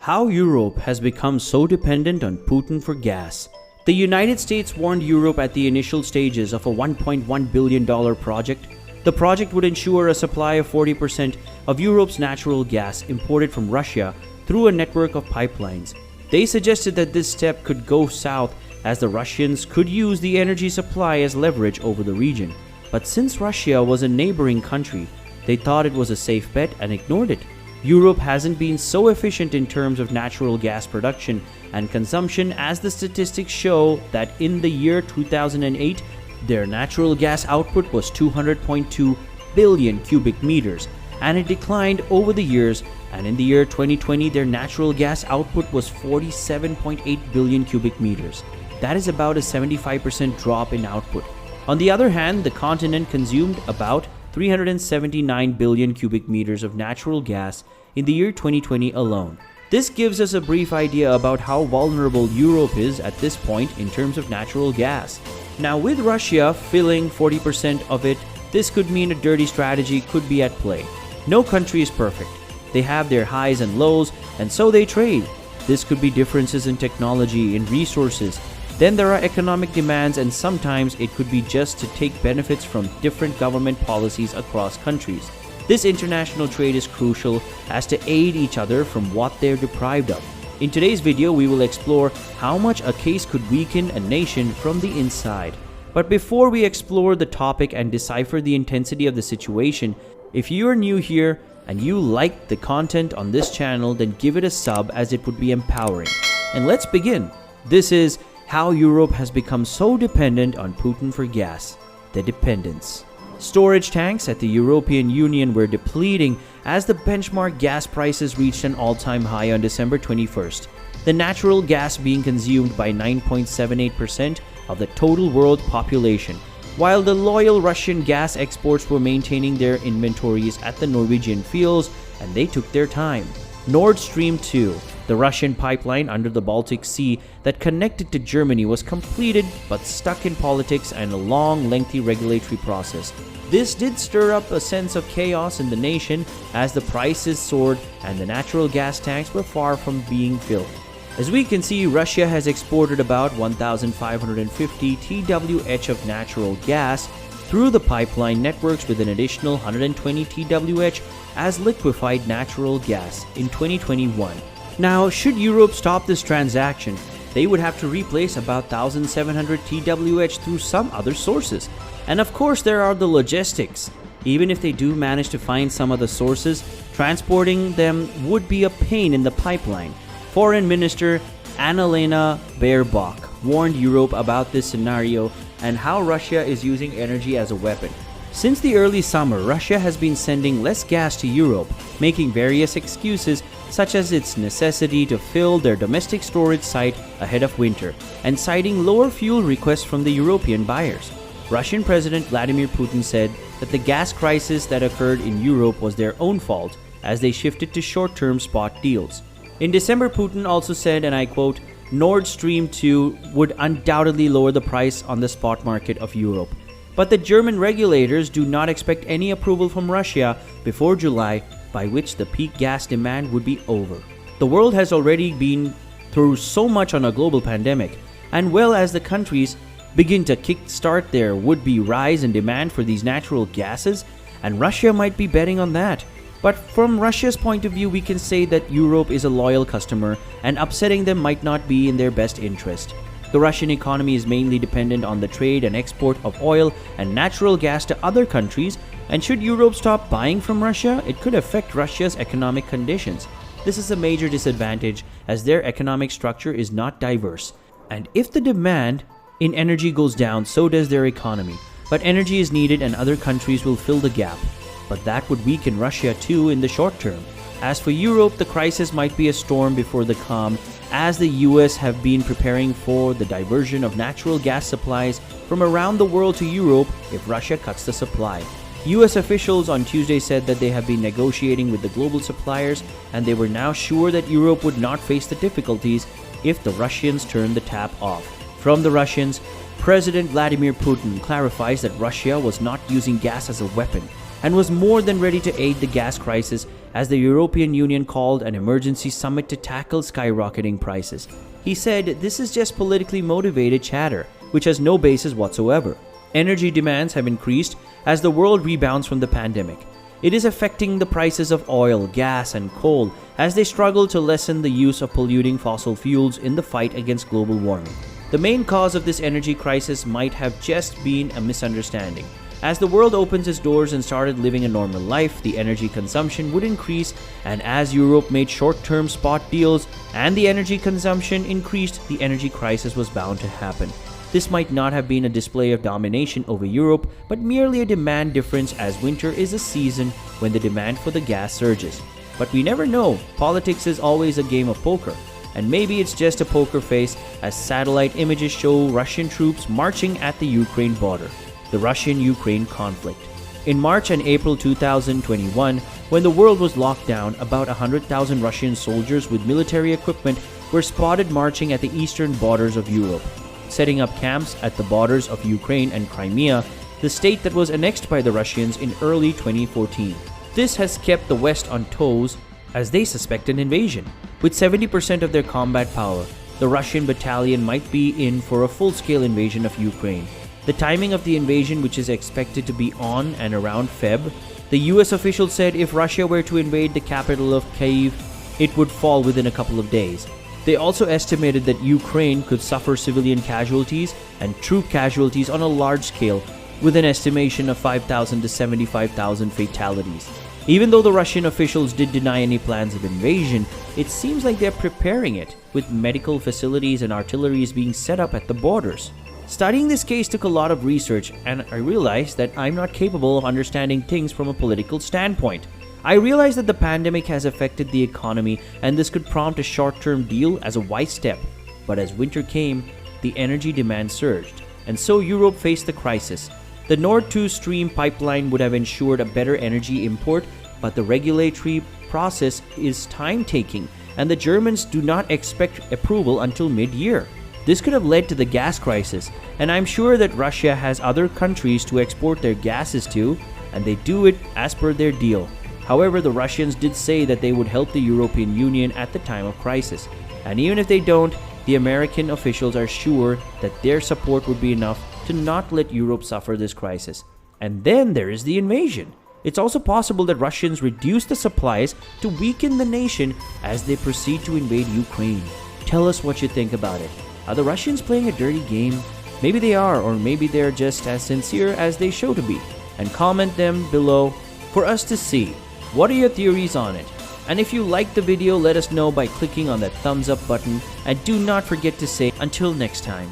How Europe has become so dependent on Putin for gas. The United States warned Europe at the initial stages of a $1.1 billion project. The project would ensure a supply of 40% of Europe's natural gas imported from Russia through a network of pipelines. They suggested that this step could go south as the Russians could use the energy supply as leverage over the region. But since Russia was a neighboring country, they thought it was a safe bet and ignored it. Europe hasn't been so efficient in terms of natural gas production and consumption, as the statistics show that in the year 2008, their natural gas output was 200.2 billion cubic meters, and it declined over the years, and in the year 2020, their natural gas output was 47.8 billion cubic meters. That is about a 75% drop in output. On the other hand, the continent consumed about 379 billion cubic meters of natural gas in the year 2020 alone. This gives us a brief idea about how vulnerable Europe is at this point in terms of natural gas. Now, with Russia filling 40% of it, this could mean a dirty strategy could be at play. No country is perfect. They have their highs and lows, and so they trade. This could be differences in technology, in resources. Then there are economic demands, and sometimes it could be just to take benefits from different government policies across countries. This international trade is crucial as to aid each other from what they're deprived of. In today's video, we will explore how much a case could weaken a nation from the inside. But before we explore the topic and decipher the intensity of the situation, if you are new here and you like the content on this channel, then give it a sub, as it would be empowering. And let's begin. This is how Europe has become so dependent on Putin for gas. The dependence. Storage tanks at the European Union were depleting as the benchmark gas prices reached an all-time high on December 21st. The natural gas being consumed by 9.78% of the total world population, while the loyal Russian gas exports were maintaining their inventories at the Norwegian fields, and they took their time. Nord Stream 2, the Russian pipeline under the Baltic Sea that connected to Germany, was completed but stuck in politics and a long, lengthy regulatory process. This did stir up a sense of chaos in the nation as the prices soared and the natural gas tanks were far from being filled. As we can see, Russia has exported about 1,550 TWh of natural gas through the pipeline networks, with an additional 120 TWh as liquefied natural gas in 2021. Now, should Europe stop this transaction, they would have to replace about 1,700 TWh through some other sources. And of course, there are the logistics. Even if they do manage to find some of the sources, transporting them would be a pain in the pipeline. Foreign Minister Annalena Baerbock warned Europe about this scenario and how Russia is using energy as a weapon. Since the early summer, Russia has been sending less gas to Europe, making various excuses such as its necessity to fill their domestic storage site ahead of winter, and citing lower fuel requests from the European buyers. Russian President Vladimir Putin said that the gas crisis that occurred in Europe was their own fault, as they shifted to short-term spot deals. In December, Putin also said, and I quote, "Nord Stream 2 would undoubtedly lower the price on the spot market of Europe. But the German regulators do not expect any approval from Russia before July, by which the peak gas demand would be over." The world has already been through so much on a global pandemic, and well, as the countries begin to kickstart their would-be rise in demand for these natural gases, and Russia might be betting on that. But from Russia's point of view, we can say that Europe is a loyal customer, and upsetting them might not be in their best interest. The Russian economy is mainly dependent on the trade and export of oil and natural gas to other countries, and should Europe stop buying from Russia, it could affect Russia's economic conditions. This is a major disadvantage, as their economic structure is not diverse. And if the demand in energy goes down, so does their economy. But energy is needed, and other countries will fill the gap. But that would weaken Russia too in the short term. As for Europe, the crisis might be a storm before the calm, as the US have been preparing for the diversion of natural gas supplies from around the world to Europe if Russia cuts the supply. US officials on Tuesday said that they have been negotiating with the global suppliers, and they were now sure that Europe would not face the difficulties if the Russians turned the tap off. From the Russians, President Vladimir Putin clarifies that Russia was not using gas as a weapon, and was more than ready to aid the gas crisis as the European Union called an emergency summit to tackle skyrocketing prices. He said this is just politically motivated chatter, which has no basis whatsoever. Energy demands have increased as the world rebounds from the pandemic. It is affecting the prices of oil, gas, and coal as they struggle to lessen the use of polluting fossil fuels in the fight against global warming. The main cause of this energy crisis might have just been a misunderstanding. As the world opens its doors and started living a normal life, the energy consumption would increase, and as Europe made short-term spot deals and the energy consumption increased, the energy crisis was bound to happen. This might not have been a display of domination over Europe, but merely a demand difference as winter is a season when the demand for the gas surges. But we never know. Politics is always a game of poker. And maybe it's just a poker face as satellite images show Russian troops marching at the Ukraine border. The Russian-Ukraine conflict. In March and April 2021, when the world was locked down, about 100,000 Russian soldiers with military equipment were spotted marching at the eastern borders of Europe, setting up camps at the borders of Ukraine and Crimea, the state that was annexed by the Russians in early 2014. This has kept the West on toes as they suspect an invasion. With 70% of their combat power, the Russian battalion might be in for a full-scale invasion of Ukraine. The timing of the invasion, which is expected to be on and around Feb, the US official said if Russia were to invade the capital of Kyiv, it would fall within a couple of days. They also estimated that Ukraine could suffer civilian casualties and troop casualties on a large scale, with an estimation of 5,000 to 75,000 fatalities. Even though the Russian officials did deny any plans of invasion, it seems like they're preparing it, with medical facilities and artilleries being set up at the borders. Studying this case took a lot of research, and I realized that I'm not capable of understanding things from a political standpoint. I realized that the pandemic has affected the economy, and this could prompt a short-term deal as a wise step. But as winter came, the energy demand surged, and so Europe faced the crisis. The Nord Stream pipeline would have ensured a better energy import, but the regulatory process is time-taking, and the Germans do not expect approval until mid-year. This could have led to the gas crisis, and I'm sure that Russia has other countries to export their gases to, and they do it as per their deal. However, the Russians did say that they would help the European Union at the time of crisis, and even if they don't, the American officials are sure that their support would be enough to not let Europe suffer this crisis. And then there is the invasion. It's also possible that Russians reduce the supplies to weaken the nation as they proceed to invade Ukraine. Tell us what you think about it. Are the Russians playing a dirty game? Maybe they are, or maybe they're just as sincere as they show to be. And comment them below for us to see. What are your theories on it? And if you liked the video, let us know by clicking on that thumbs up button. And do not forget to say until next time.